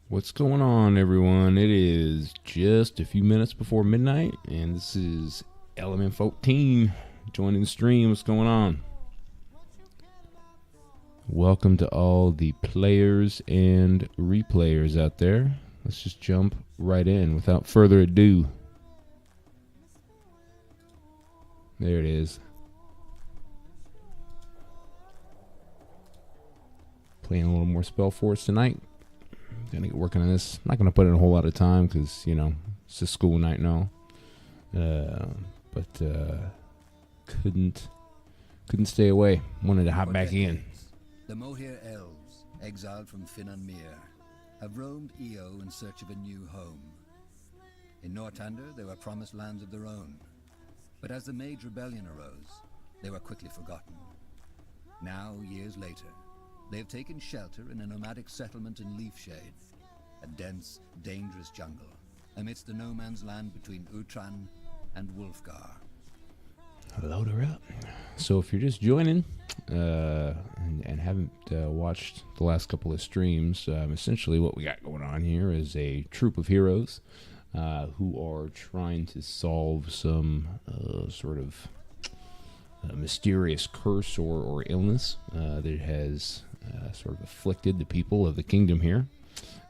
What's going on, everyone? It is just a few minutes before midnight, and this is Element 14 joining the stream. What's going on? Welcome to all the players and replayers out there. Let's just jump right in without further ado. There it is. Playing a little more Spellforce tonight. Gonna get working on this. Not gonna put in a whole lot of time because it's a school night now. But couldn't stay away. Wanted to hop back in. The Moher elves, exiled from Finan Mir, have roamed Io in search of a new home. In Nortander, they were promised lands of their own, but as the Mage Rebellion arose, they were quickly forgotten. Now, years later, they have taken shelter in a nomadic settlement in Leafshade, a dense, dangerous jungle, amidst the no-man's land between Utran and Wolfgar. Load her up. So if you're just joining and haven't watched the last couple of streams, essentially what we got going on here is a troop of heroes who are trying to solve some sort of mysterious curse or illness that has sort of afflicted the people of the kingdom here.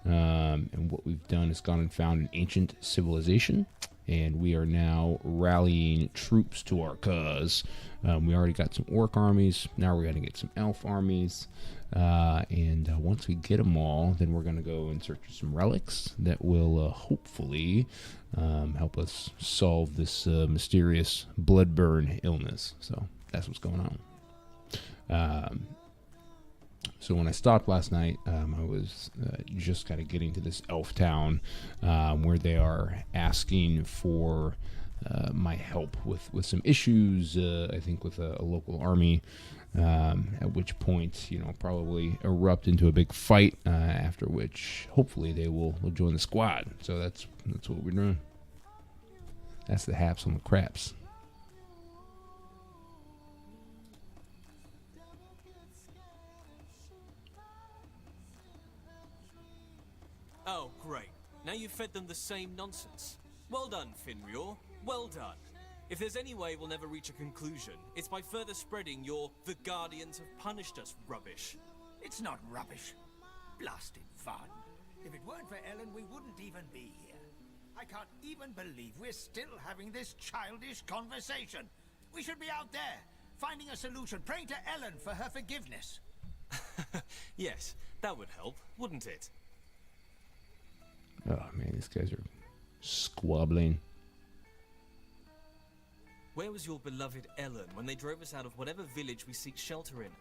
And what we've done is gone and found an ancient civilization, and we are now rallying troops to our cause. We already got some orc armies. Now we're going to get some elf armies. And once we get them all, then we're going to go in search of some relics that will hopefully help us solve this mysterious bloodburn illness. So that's what's going on. So when I stopped last night, I was just kind of getting to this elf town where they are asking for my help with some issues, I think with a local army, at which point, probably erupt into a big fight, after which hopefully they will join the squad. So that's what we're doing. That's the haps on the craps. Oh, great. Now you've fed them the same nonsense. Well done, Finrior. Well done. If there's any way we'll never reach a conclusion, it's by further spreading your "the Guardians have punished us" rubbish. It's not rubbish. Blasted fun. If it weren't for Ellen, we wouldn't even be here. I can't even believe we're still having this childish conversation. We should be out there, finding a solution, praying to Ellen for her forgiveness. Yes, that would help, wouldn't it? Oh man, these guys are squabbling. Where was your beloved Ellen when they drove us out of whatever village we seek shelter in?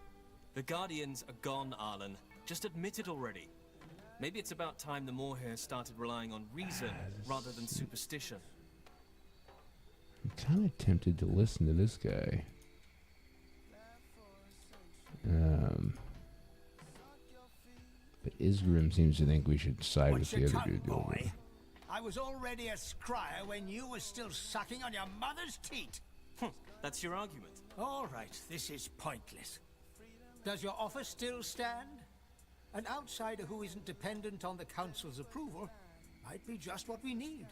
The Guardians are gone, Arlen. Just admit it already. Maybe it's about time the Moorhair started relying on reason rather than superstition. I'm kind of tempted to listen to this guy. But Isgrim seems to think we should side with the other dude. Boy? I was already a scryer when you were still sucking on your mother's teat. That's your argument. All right, this is pointless. Does your offer still stand? An outsider who isn't dependent on the council's approval might be just what we need.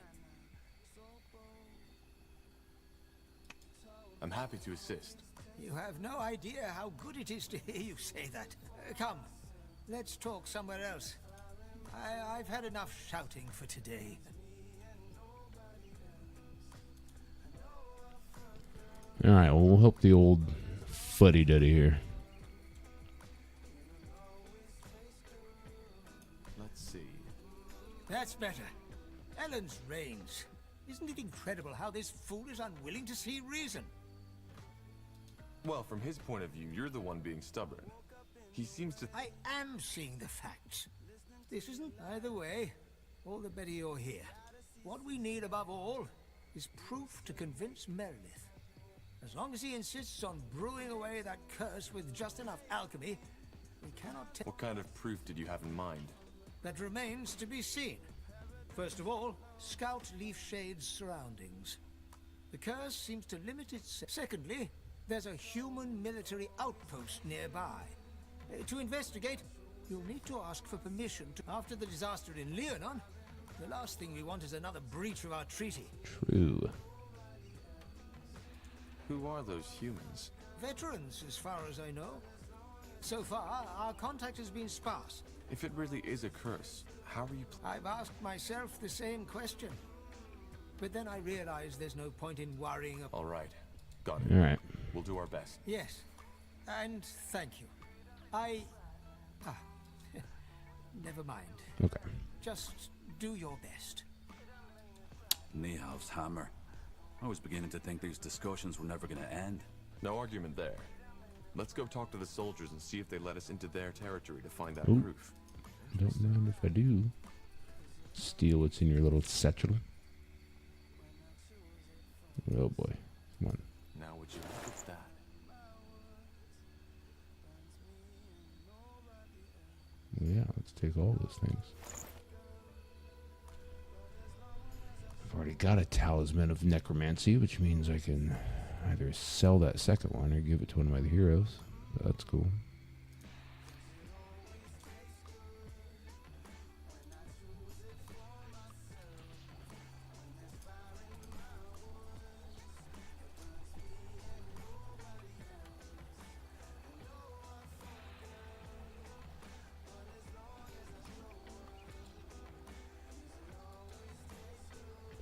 I'm happy to assist. You have no idea how good it is to hear you say that. Come, let's talk somewhere else. I've had enough shouting for today. Alright, well, we'll help the old fuddy-duddy here. Let's see. That's better. Ellen's reigns. Isn't it incredible how this fool is unwilling to see reason? Well, from his point of view, you're the one being stubborn. He seems to... I am seeing the facts. This isn't either way. All the better you're here. What we need above all is proof to convince Meredith. As long as he insists on brewing away that curse with just enough alchemy, we cannot tell. What kind of proof did you have in mind? That remains to be seen. First of all, scout Leafshade's surroundings. The curse seems to limit its... Secondly, there's a human military outpost nearby. To investigate, you'll need to ask for permission to... After the disaster in Leonon, the last thing we want is another breach of our treaty. True. Who are those humans? Veterans, as far as I know. So far, our contact has been sparse. If it really is a curse, how are you... I've asked myself the same question. But then I realized there's no point in worrying about... All right. Got it. All right. We'll do our best. Yes. And thank you. I... Ah. Never mind. Okay. Just do your best. Niehaus hammer. I was beginning to think these discussions were never going to end. No argument there. Let's go talk to the soldiers and see if they let us into their territory to find that Ooh. proof. Don't mind if I do. Steal what's in your little satchel. Oh boy. Come on. Now would you look at that? Yeah, let's take all those things. I've already got a talisman of necromancy, which means I can either sell that second one or give it to one of my heroes. That's cool.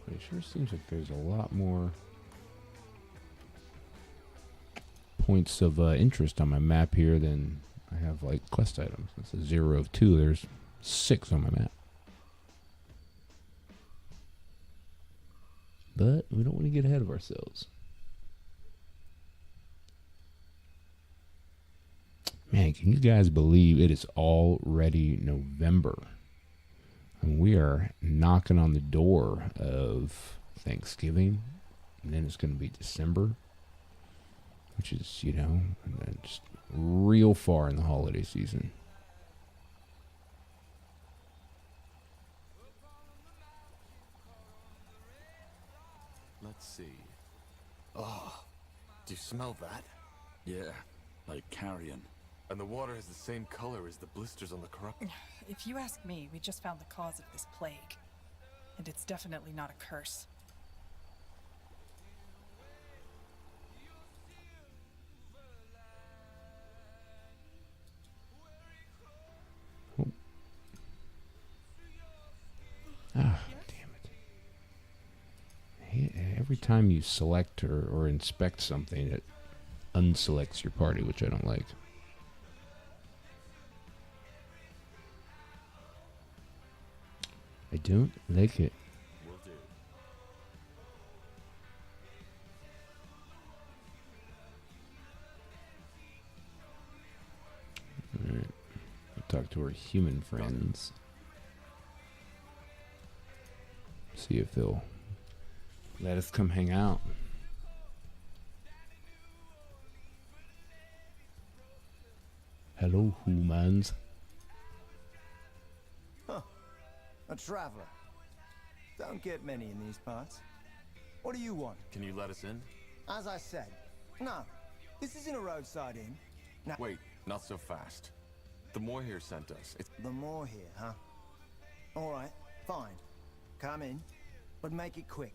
It sure seems like there's a lot more points of interest on my map here than I have like quest items. That's a 0 of 2. There's 6 on my map. But we don't want to get ahead of ourselves. Man, can you guys believe it is already November? And we are knocking on the door of Thanksgiving. And then it's going to be December. Which is, you know, and then just real far in the holiday season. Let's see. Oh, do you smell that? Yeah, like carrion. And the water has the same color as the blisters on the corrupt. If you ask me, we just found the cause of this plague. And it's definitely not a curse. Oh. Ah, damn it. Every time you select or inspect something, it unselects your party, which I don't like. I don't like it. Will do. Alright. We'll talk to our human friends. See if they'll let us come hang out. Hello, humans. A traveler. Don't get many in these parts. What do you want? Can you let us in? As I said, no. This isn't a roadside inn. Now, Wait, not so fast. The Moorhere sent us. It's the more here, huh? All right, fine. Come in, but make it quick.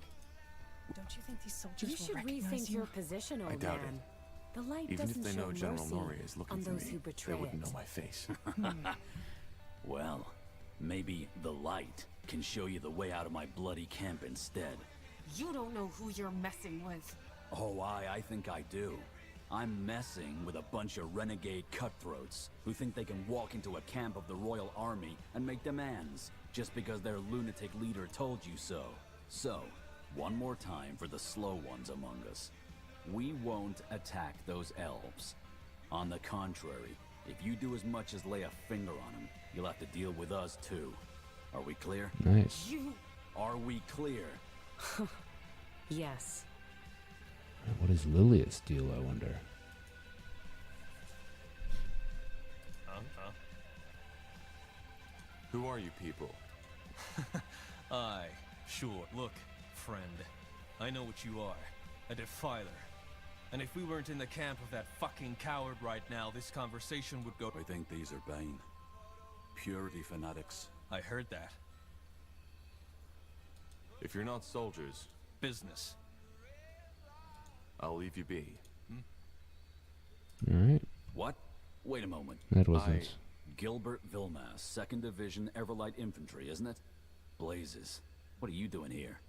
Don't you think these soldiers You will should recognize rethink you? your position, old doubt man. The light even if doesn't they show know General mercy Norrie is looking on for those me, who they betray wouldn't it. know my face. Well, maybe the light can show you the way out of my bloody camp instead. You don't know who you're messing with. Oh, I think I do. I'm messing with a bunch of renegade cutthroats who think they can walk into a camp of the Royal Army and make demands just because their lunatic leader told you so. So, one more time for the slow ones among us. We won't attack those elves. On the contrary, if you do as much as lay a finger on them, you'll have to deal with us too. Are we clear? Nice. You... Are we clear? Yes. What is Lilia's deal, I wonder? Who are you people? Aye, sure. Look, friend. I know what you are. A defiler. And if we weren't in the camp of that fucking coward right now, this conversation would go... I think these are Bane. purity fanatics. I heard that. If you're not soldiers, Business. I'll leave you be. All right. What? Wait a moment. That wasn't. Gilbert Vilmas, 2nd Division Everlight Infantry, isn't it? Blazes. What are you doing here?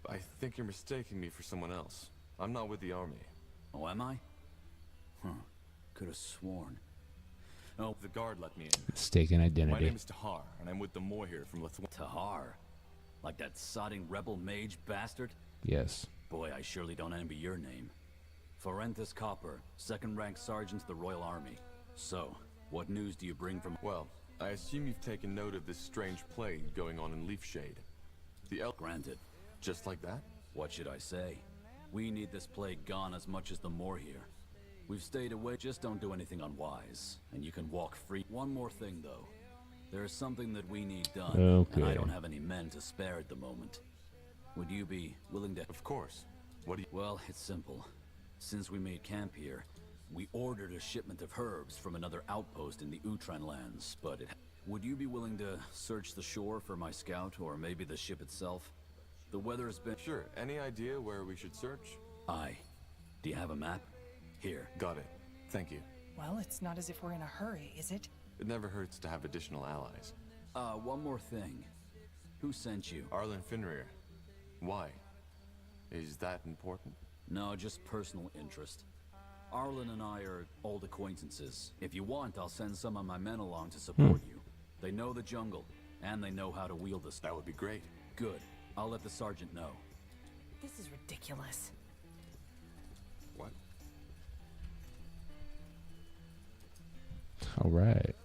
I think you're mistaking me for someone else. I'm not with the army. Oh, am I? Huh. Could have sworn. Oh, The guard let me in. Mistaken My identity. name is Tahar, and I'm with the Moor here from Lithuania. Tahar. Like that sodding rebel mage bastard? Yes. Boy, I surely don't envy your name. Forenthus Copper, 2nd rank sergeant to the Royal Army. So, what news do you bring from... Well, I assume you've taken note of this strange plague going on in Leafshade. The elk... Granted. Just like that? What should I say? We need this plague gone as much as the Moor here. We've stayed away, just don't do anything unwise, and you can walk free. One more thing, though. There is something that we need done, and I Okay. don't have any men to spare at the moment. Would you be willing to... Of course. What do you... Well, it's simple. Since we made camp here, we ordered a shipment of herbs from another outpost in the Utran lands, but it... Would you be willing to search the shore for my scout, or maybe the ship itself? The weather's been... Sure. Any idea where we should search? Aye. Do you have a map? Here. Got it. Thank you. Well, it's not as if we're in a hurry, is it? It never hurts to have additional allies. One more thing. Who sent you? Arlen Finrir. Why? Is that important? No, just personal interest. Arlen and I are old acquaintances. If you want, I'll send some of my men along to support you. They know the jungle, and they know how to wield this. That would be great. Good. I'll let the sergeant know. This is ridiculous. What? All right.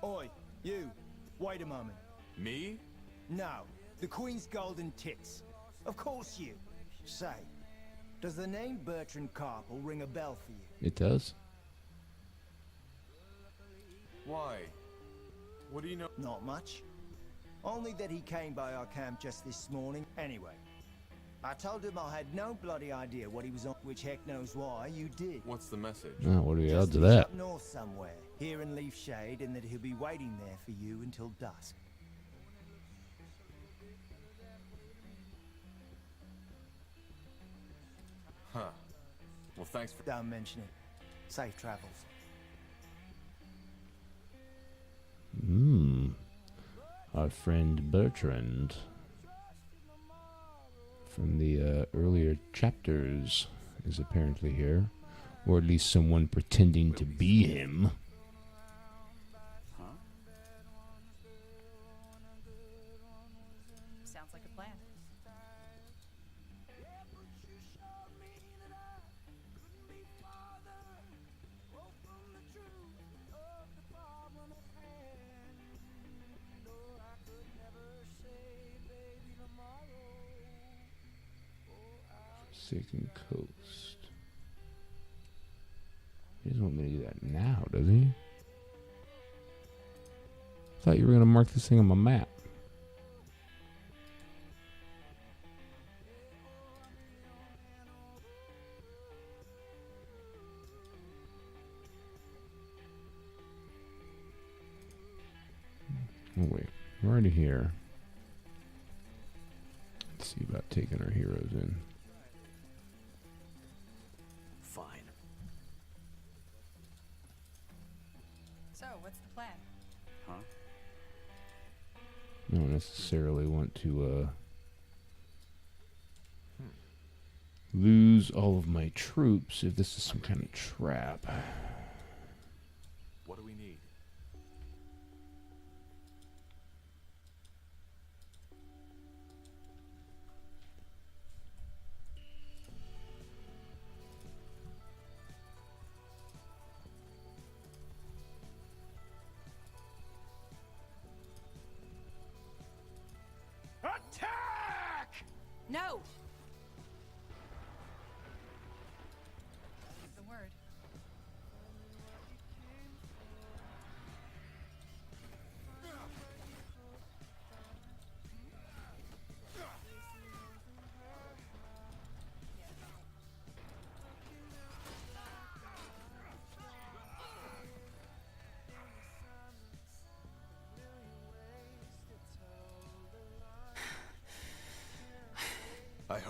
Oi, you. Wait a moment. Me? No, the Queen's golden tits. Of course you. Say, does the name Bertrand Carpel ring a bell for you? It does. Why? What do you know? Not much. Only that he came by our camp just this morning. Anyway, I told him I had no bloody idea what he was on, which heck knows why you did. What's the message? Oh, what are the Just odds of he's that? up north somewhere, here in Leafshade, and that he'll be waiting there for you until dusk. Huh. Well, thanks for... Don't mention it. Safe travels. Our friend Bertrand from the earlier chapters is apparently here, or at least someone pretending to be him. Sounds like a plan. Forsaken Coast. He doesn't want me to do that now, does he? I thought you were going to mark this thing on my map. Oh wait, we're already here. Let's see about taking our heroes in. Fine. So, what's the plan? Huh? I don't necessarily want to lose all of my troops if this is some kind of trap. What do we need? Attack! No! The word.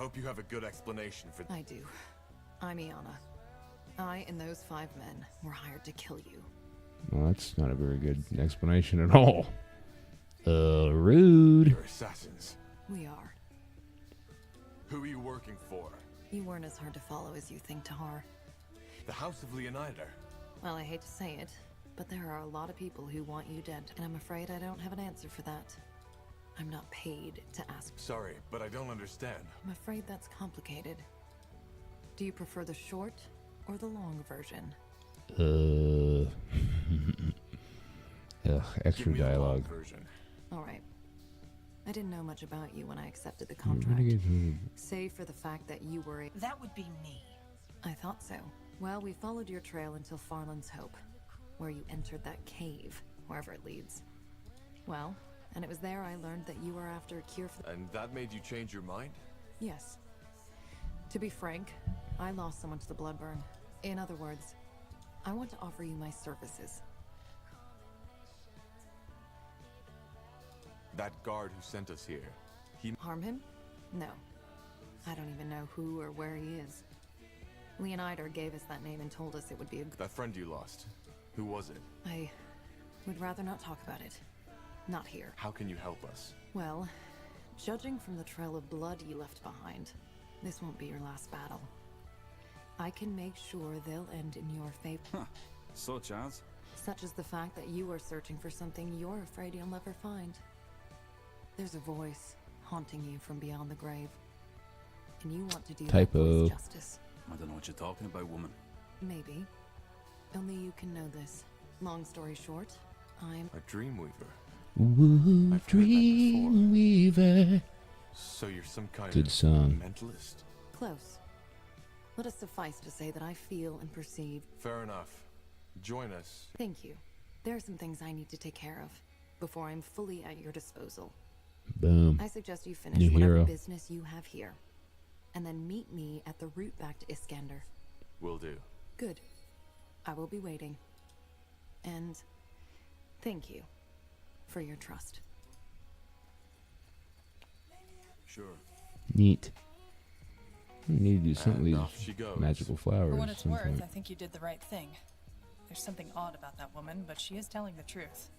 hope you have a good explanation for... I do. I'm Iana. I and those 5 men were hired to kill you. Well, that's not a very good explanation at all. Rude. You're assassins. We are. Who are you working for? You weren't as hard to follow as you think, Tahar. The House of Leonider. Well, I hate to say it, but there are a lot of people who want you dead, and I'm afraid I don't have an answer for that. I'm not paid to ask. Sorry, but I don't understand. I'm afraid that's complicated. Do you prefer the short or the long version? Extra Give me the long dialogue. version. All right. I didn't know much about you when I accepted the contract, save for the fact that you were a... That would be me. I thought so. Well, we followed your trail until Farland's Hope, where you entered that cave, wherever it leads. Well, and it was there I learned that you were after a cure for... And that made you change your mind? Yes. To be frank, I lost someone to the bloodburn. In other words, I want to offer you my services. That guard who sent us here, he... Harm him? No. I don't even know who or where he is. Leonider gave us that name and told us it would be a... That friend you lost, who was it? I would rather not talk about it. Not here. How can you help us? Well, judging from the trail of blood you left behind, this won't be your last battle. I can make sure they'll end in your favor. Huh. Such as? Such as the fact that you are searching for something you're afraid you'll never find. There's a voice haunting you from beyond the grave. And you want to do that voice justice. I don't know what you're talking about, woman. Maybe. Only you can know this. Long story short, I'm... A dreamweaver. Woo, I've heard that Dreamweaver. So you're some kind Good of song. mentalist? Close. Let us suffice to say that I feel and perceive... Fair enough. Join us. Thank you. There are some things I need to take care of before I'm fully at your disposal. Boom. I suggest you finish New whatever hero. business you have here. And then meet me at the route back to Iskander. Will do. Good. I will be waiting. And thank you for your trust. Sure. Neat. We need to do some of And off these she goes. magical flowers. For what at it's some worth, point. I think you did the right thing. There's something odd about that woman, but she is telling the truth.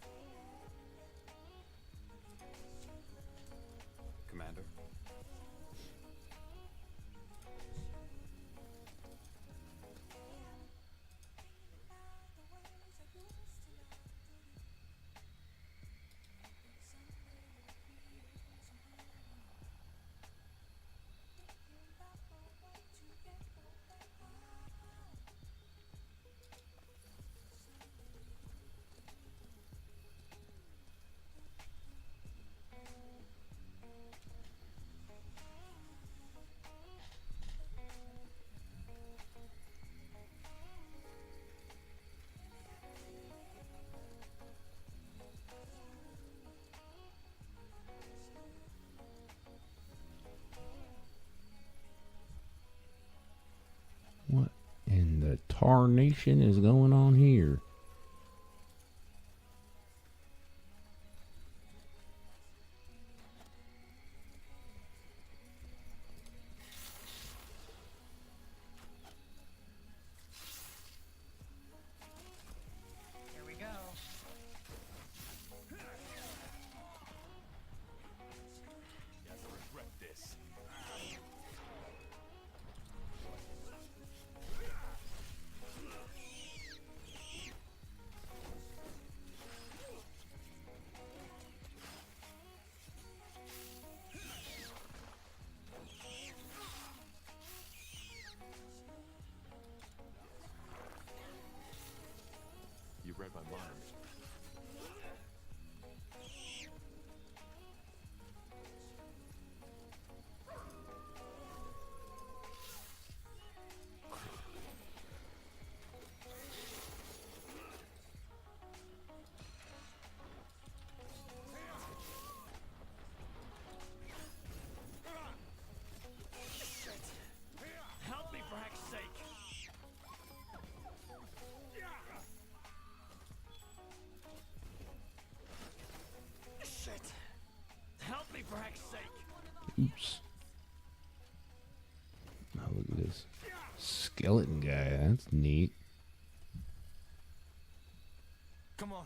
Commander. What in the tarnation is going on here? Here we go. Regret this. You read my mind. Help me for heck's sake! Shit! Help me for heck's sake! Oops. this skeleton guy. That's neat. Come on,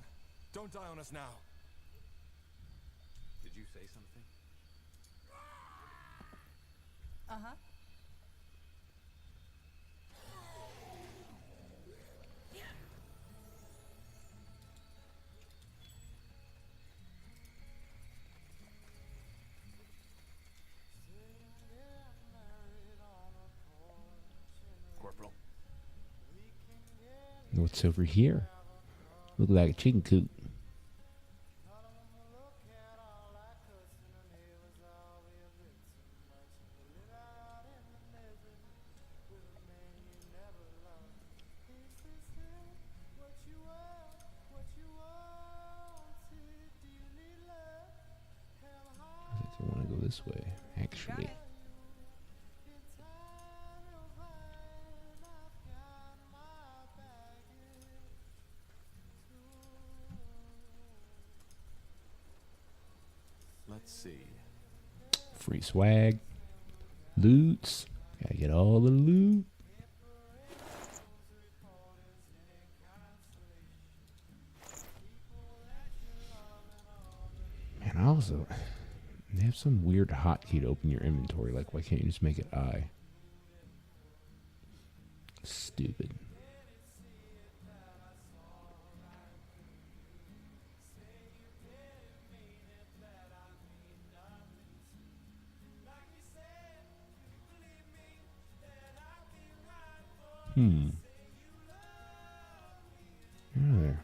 don't die on us now. Did you say something? Uh-huh. Corporal. What's over here? Look like a chicken coop. I think I want to go this way, actually. Let's see. Free swag. Loots. Gotta get all the loot. Man, also, they have some weird hotkey to open your inventory. Like, why can't you just make it I? Stupid. Yeah, there.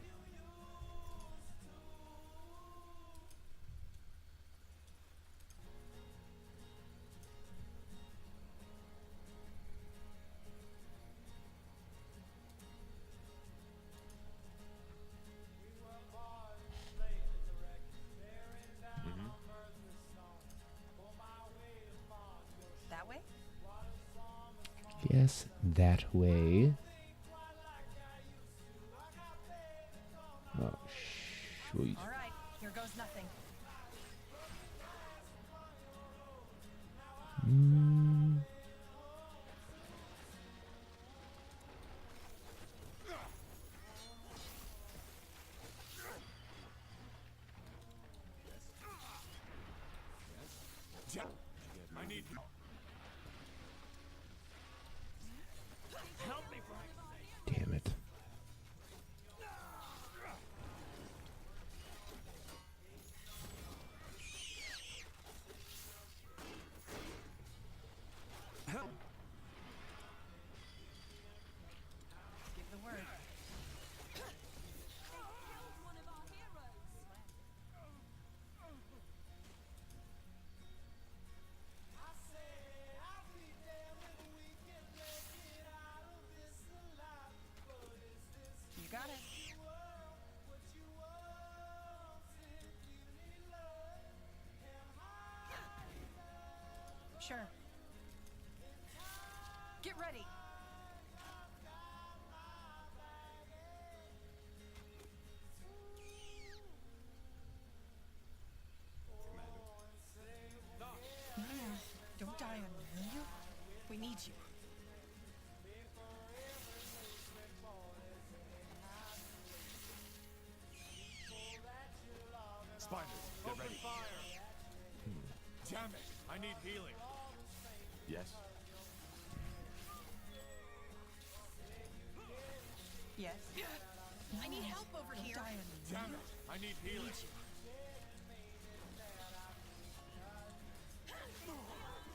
That way? Yes, that way. Oh, sweet. All right, here goes nothing. I need Damn it. Give the word. You got it. Sure. Get ready. Don't die on me, will you? We need you. Spiders, get ready. Damn it, I need healing. Yes? Yes. I need help over here. Die on me. Damn it, I need healing.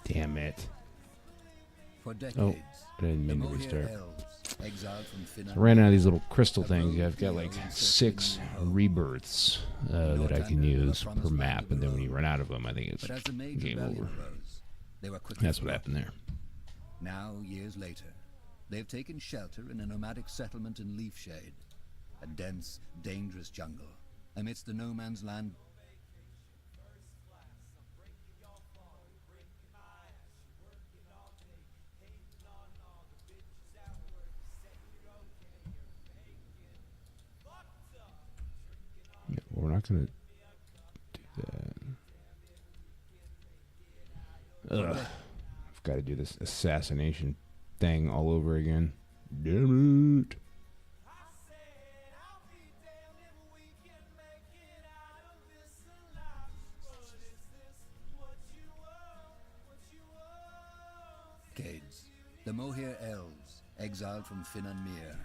Damn it. For decades, Oh, I didn't the mean to Mohier restart. elves, exiled from I Finland, ran out of these little crystal things. I've got like 6 rebirths that I can use per map, and then when you run out of them, I think it's but as the major game rebellion over. arose, they were quickly That's what forgotten. happened there. Now, years later, they've taken shelter in a nomadic settlement in Leafshade, a dense, dangerous jungle, amidst the no man's land. Yeah, we're not gonna do that. Ugh. I've got to do this assassination thing all over again. Damn it. Cades, the Moher elves, exiled from Finan Mir.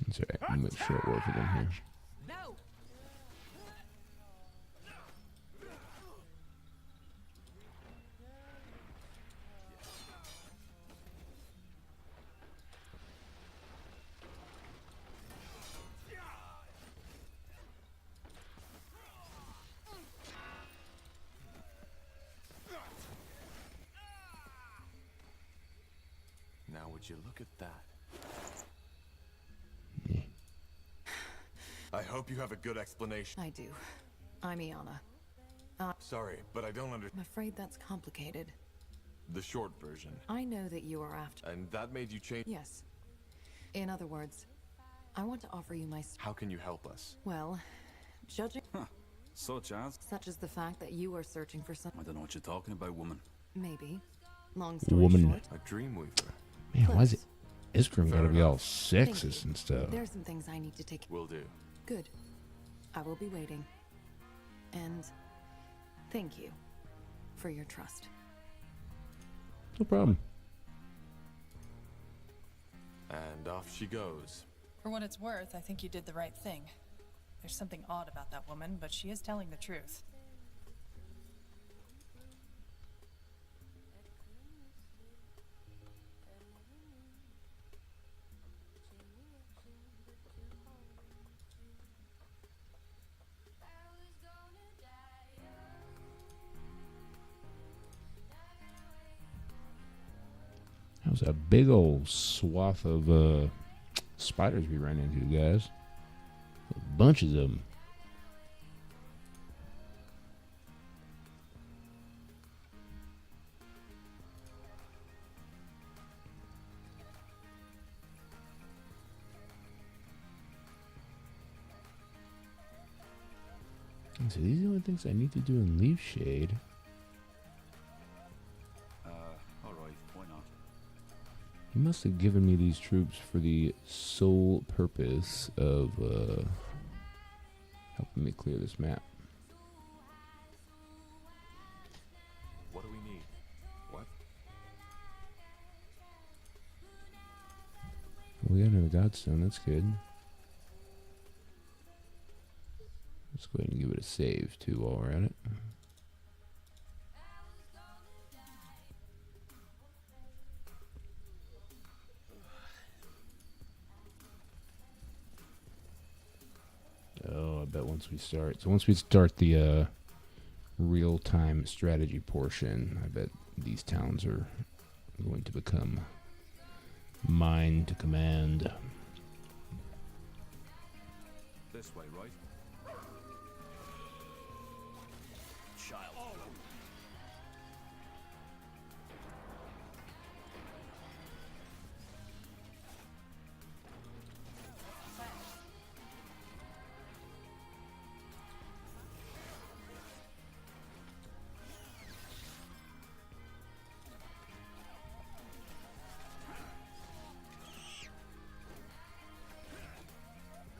That's alright. I'm gonna make short work of them here. No. Now would you look at that? I hope you have a good explanation. I do. I'm Iana. Sorry, but I don't understand. I'm afraid that's complicated. The short version. I know that you are after. And that made you change. Yes. In other words, I want to offer you my. How can you help us? Well, judging Such as? such as the fact that you are searching for some. I don't know what you're talking about, woman. Maybe. Long story Woman. short. A Dreamweaver. Man, why is it Close. Iskrim gotta be all sexist and stuff? There are some things I need to take. Will do. Good. I will be waiting. And thank you for your trust. No problem. And off she goes. For what it's worth, I think you did the right thing. There's something odd about that woman, but she is telling the truth. That was a big old swath of spiders we ran into, guys. Bunches of them. So these are the only things I need to do in Leaf Shade. Alright, why not? He must have given me these troops for the sole purpose of helping me clear this map. What do we need? What? We got another Godstone, that's good. Let's go ahead and give it a save too while we're at it. Oh, I bet once we start the real-time strategy portion, I bet these towns are going to become mine to command. This way, right? Child.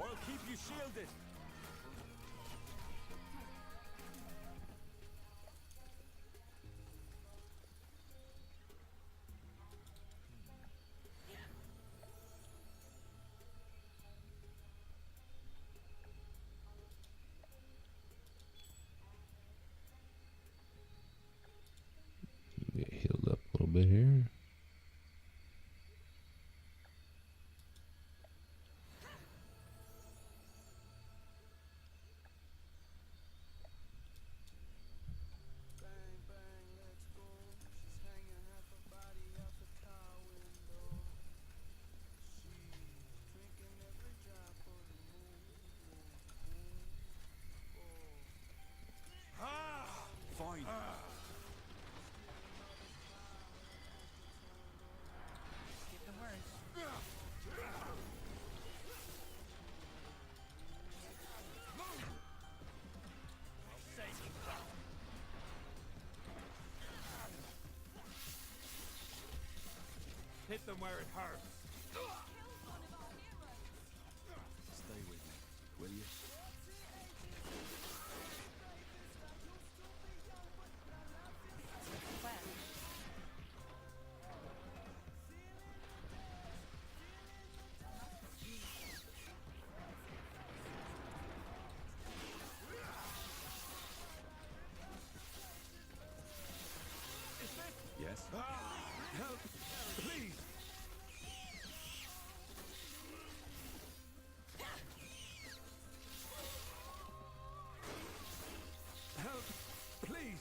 I'll keep you shielded. Get healed up a little bit here. Fine. him where it hurts. Stay with me, will you? Yes? Help! Please! Help! Please!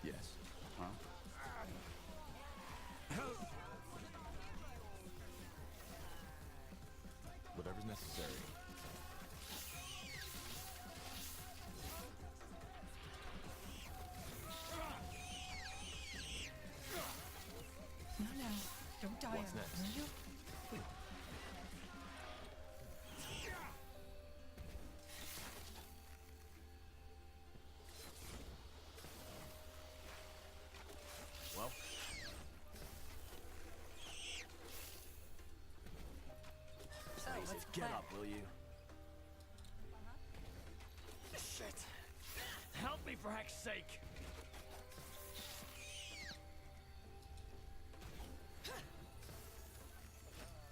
Yes. Huh? Help! Whatever's necessary. No, no. Don't die What's on next? us, will you? Well, So, what's the Get plan? up, will you? Shit. Help me for heck's sake.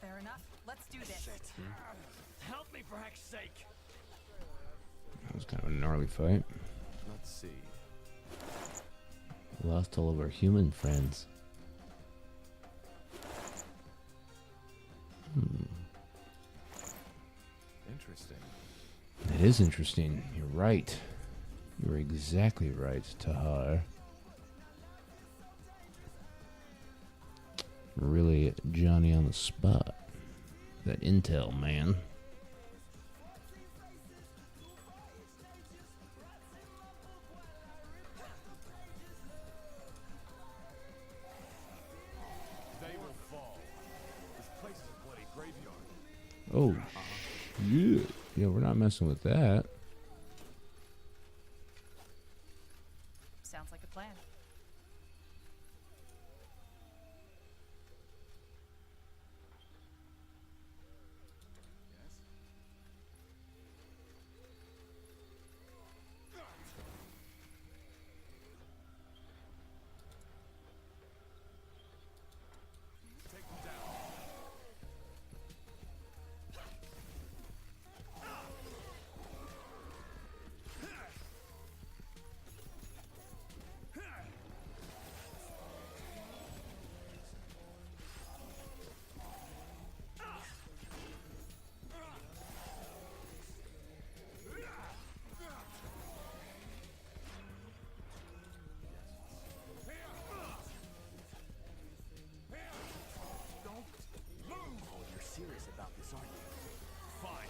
Fair enough. Let's do this. Shit. Help me for heck's sake. That was kind of a gnarly fight. let's see. Lost all of our human friends. Interesting. That is interesting. You're right. You're exactly right, Tahar. Really Johnny on the spot. That intel, man. They will fall. This place is a bloody graveyard. Oh, shit. Yeah, we're not messing with that. Sounds like a plan. Take them down. You're serious about this, aren't you? Fine.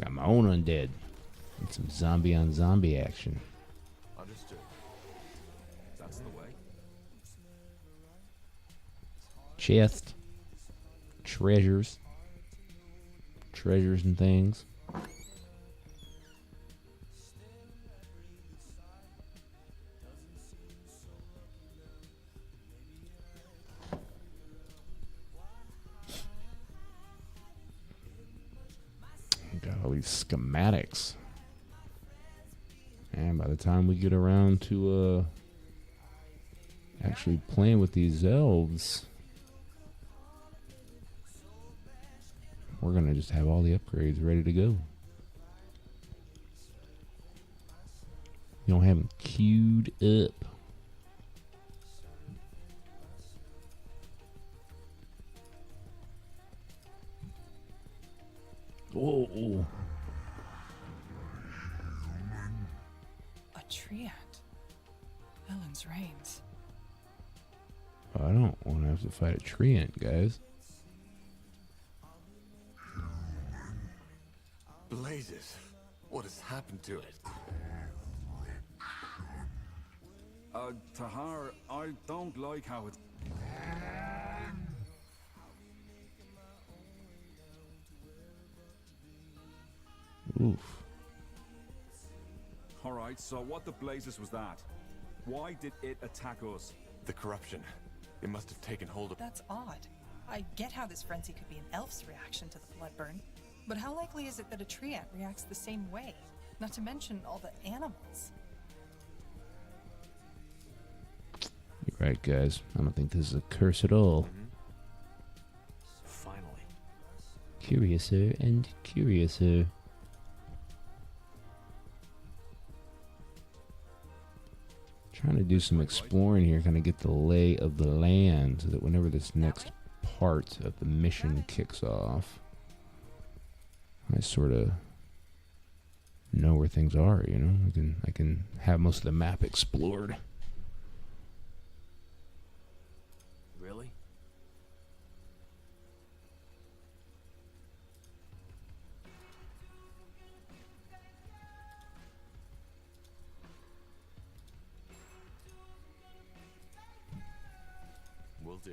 Got my own undead. And some zombie on zombie action. Understood. That's the way. Chest. Treasures. Treasures and things. Got all these schematics. And by the time we get around to actually playing with these elves, we're gonna just have all the upgrades ready to go. You don't have them queued up. Whoa. A treant. Ellen's reigns. I don't want to have to fight a treant, guys. Blazes. What has happened to it? Tahar, I don't like how it's... Oof. Alright, so what the blazes was that? Why did it attack us? The corruption. It must have taken hold of... That's odd. I get how this frenzy could be an elf's reaction to the blood burn, but how likely is it that a treant reacts the same way? Not to mention all the animals. You're right, guys. I don't think this is a curse at all. Finally. Curiouser and curiouser. Trying to do some exploring here, kind of get the lay of the land, so that whenever this next part of the mission kicks off, I sort of know where things are. You know, I can have most of the map explored. Really? Will do.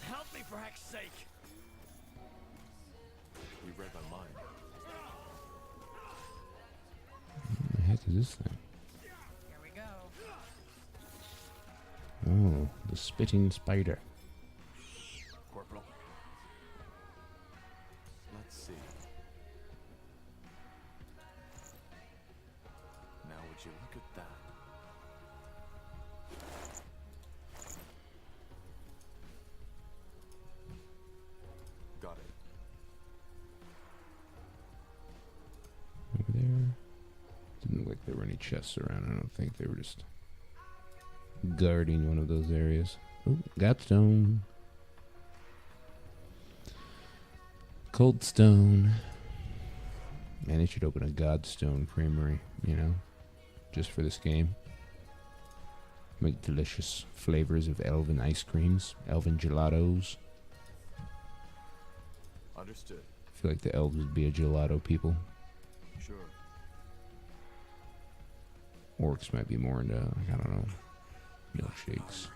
Help me for heck's sake! You read my mind. What the heck is this thing? Here we go. Oh, the spitting spider. Corporal. Let's see. Now would you look at that? Got it. Over there. Didn't look like there were any chests around. I don't think they were just guarding one of those areas. Oh, got stone. Cold stone. Man, they should open a Godstone creamery, you know, just for this game. Make delicious flavors of elven ice creams, elven gelatos. Understood. I feel like the elves would be a gelato people. Sure. Orcs might be more into, like, I don't know, milkshakes.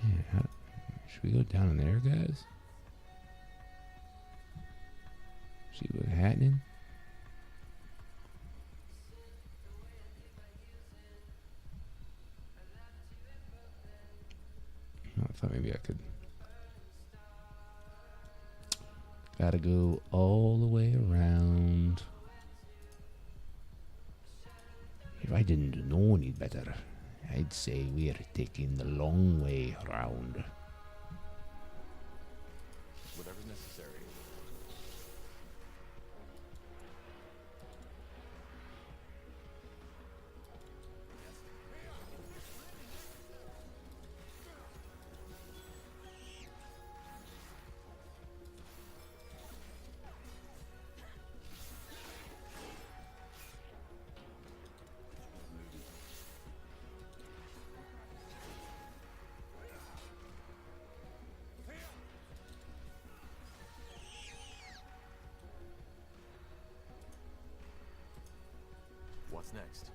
Man, should we go down in there, guys? See what's happening? I thought maybe I could. Gotta go all the way around. If I didn't know any better, I'd say we're taking the long way around. Whatever's necessary. What's next?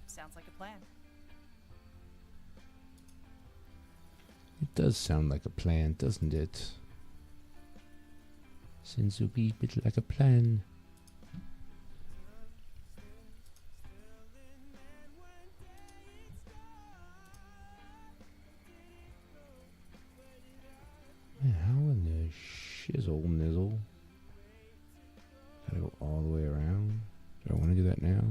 Sounds like a plan. does sound like a plan, doesn't it? Sounds a wee bit like a plan. Man, how in the shizzle nizzle? Gotta go all the way around. Do I want to do that now?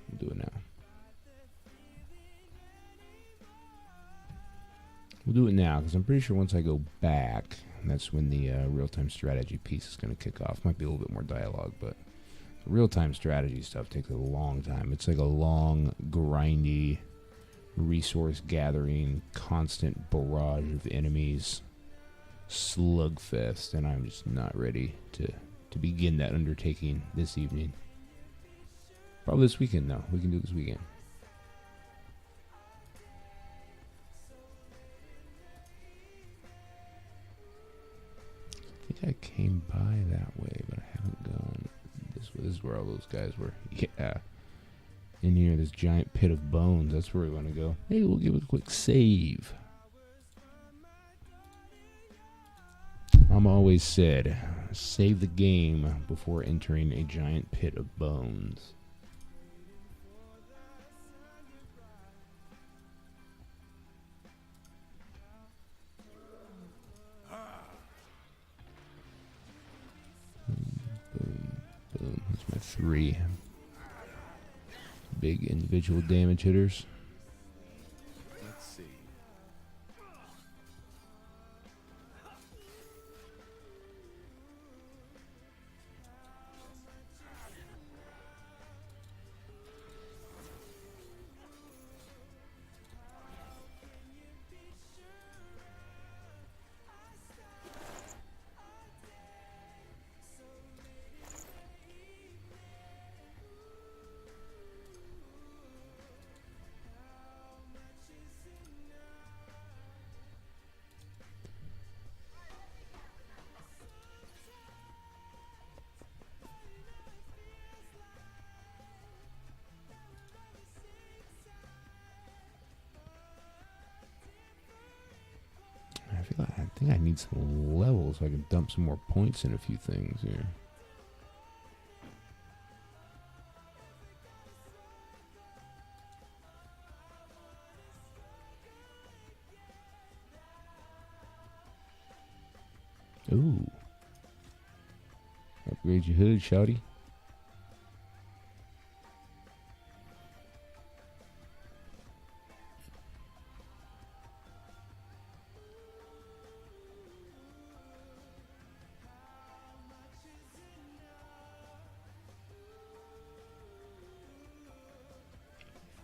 We'll do it now. We'll do it now, because I'm pretty sure once I go back, that's when the real-time strategy piece is going to kick off. Might be a little bit more dialogue, but the real-time strategy stuff takes a long time. It's like a long, grindy, resource-gathering, constant barrage of enemies, slugfest, and I'm just not ready to begin that undertaking this evening. Probably this weekend, though. We can do it this weekend. I think I came by that way, but I haven't gone this way. This is where all those guys were. Yeah. In here, this giant pit of bones. That's where we want to go. Maybe we'll give it a quick save. Mama always said, save the game before entering a giant pit of bones. Boom, boom. That's my 3 big individual damage hitters. Let's see. I think I need some levels so I can dump some more points in a few things here. Ooh. Upgrade your hood, shouty.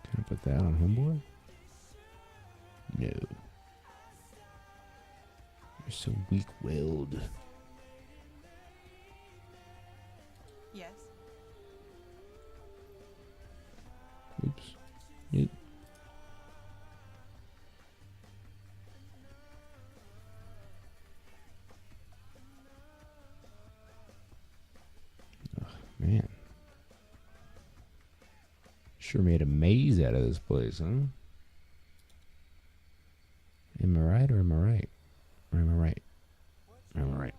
Can I put that on homeboy? No. You're so weak-willed. Yes. Oops. Yep. Oh, man. Sure made a maze out of this place, huh? Am I right or am I right? Or am I right? Or am I right?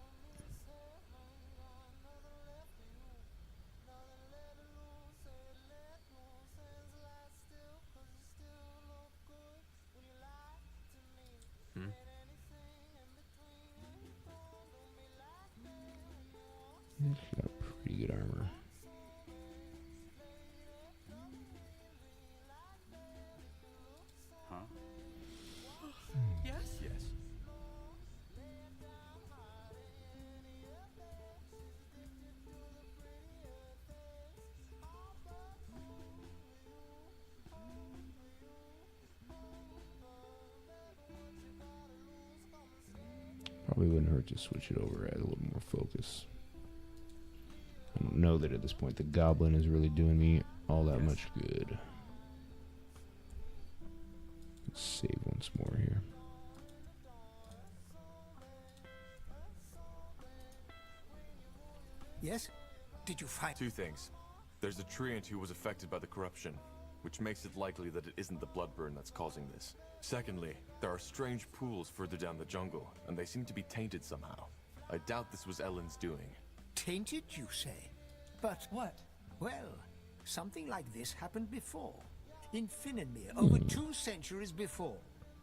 She's got pretty good armor. Huh? Yes? Yes. Probably wouldn't hurt to switch it over, add a little more focus. I don't know that at this point the goblin is really doing me all that much good. Let's save once more here. Yes? Did you find... 2 things. There's a treant who was affected by the corruption. which makes it likely that it isn't the bloodburn that's causing this. Secondly, there are strange pools further down the jungle, and they seem to be tainted somehow. I doubt this was Ellen's doing. Tainted, you say? But What? well, something like this happened before. In Finnenmere, over 2 centuries before.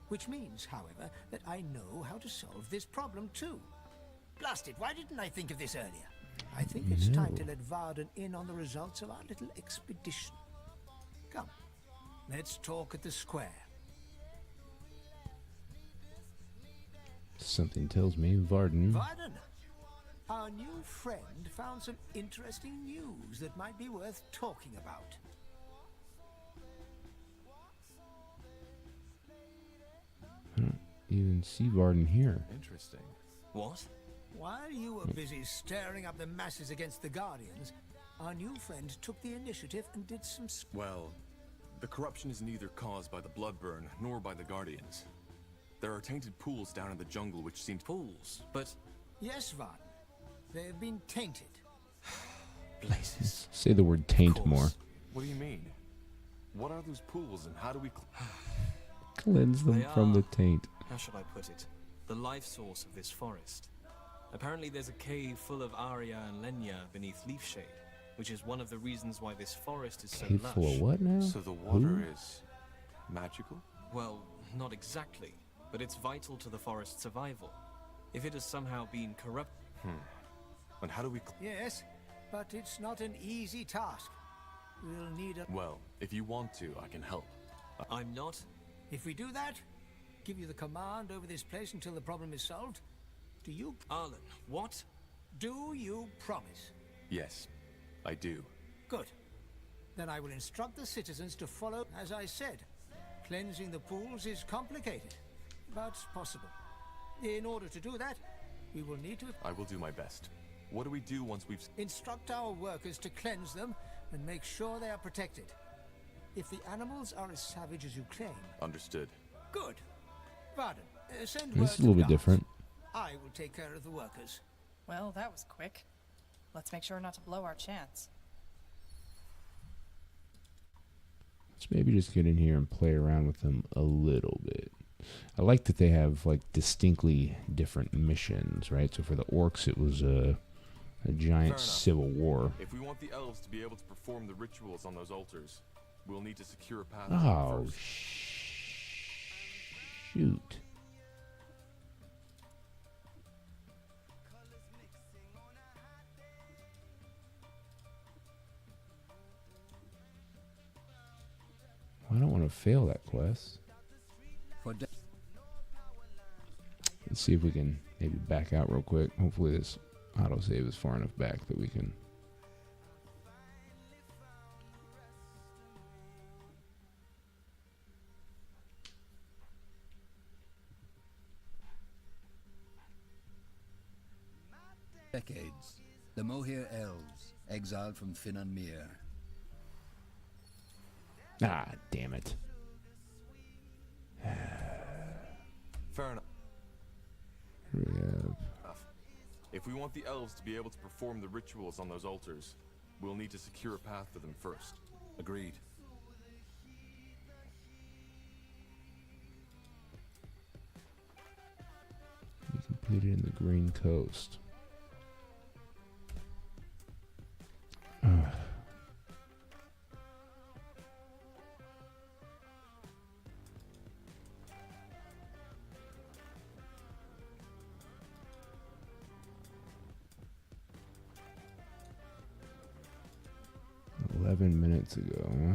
Which means, however, that I know how to solve this problem too. Blast it, why didn't I think of this earlier? I think it's time to let Varden in on the results of our little expedition. Come, let's talk at the square. Something tells me Varden. Varden, our new friend found some interesting news that might be worth talking about. I don't even see Varden here. Interesting. What? While you were busy stirring up the masses against the Guardians, our new friend took the initiative and did some Well, the corruption is neither caused by the bloodburn nor by the Guardians. There are tainted pools down in the jungle which seem Pools? But... Yes, Varden. They've been tainted. Blazes. Say the word taint Course. more. What do you mean? What are those pools and how do we... Cleanse them They from the are- taint. How shall I put it? The life source of this forest. Apparently there's a cave full of Aria and Lenya beneath Leafshade, which is one of the reasons why this forest is so Cave lush. full of what now? So the water Who? is... magical? Well, not exactly, but it's vital to the forest's survival. If it has somehow been corrupt... And how do we... Yes, but it's not an easy task. We'll need a... Well, if you want to, I can help. I'm not... If we do that, give you the command over this place until the problem is solved, do you... Arlen, what? Do you promise? Yes, I do. Good. Then I will instruct the citizens to follow, as I said. Cleansing the pools is complicated, but possible. In order to do that, we will need to I will do my best. What do we do once we've... instruct our workers to cleanse them and make sure they are protected. If the animals are as savage as you claim... Understood. Good. Varden, send This word is a to little the bit guards. different. I will take care of the workers. Well, that was quick. Let's make sure not to blow our chance. Let's maybe just get in here and play around with them a little bit. I like that they have like distinctly different missions, right? So for the orcs, it was a giant enough. civil war. If we want the elves to be able to perform the rituals on those altars, we'll need to secure a path to them Oh, first. shoot. I don't want to fail that quest. For Let's see if we can maybe back out real quick. Hopefully this autosave is far enough back that we can... decades, the Mohir elves, exiled from Finnanmere. Ah, damn it. Fair enough. Here we have... If we want the elves to be able to perform the rituals on those altars, we'll need to secure a path to them first. Agreed. We completed in the Green Coast. Ugh. "11 minutes ago, huh?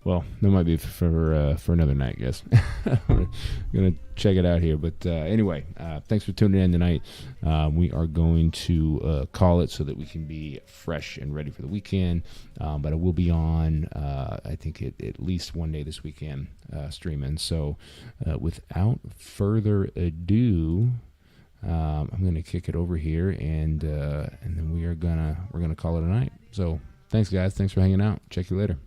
Well, that might be for another night, I guess. We're gonna check it out here, but anyway, thanks for tuning in tonight. We are going to call it so that we can be fresh and ready for the weekend. But I will be on, I think, at least one day this weekend streaming. So, without further ado, I'm gonna kick it over here, and then we're gonna call it a night. So, thanks, guys. Thanks for hanging out. Check you later.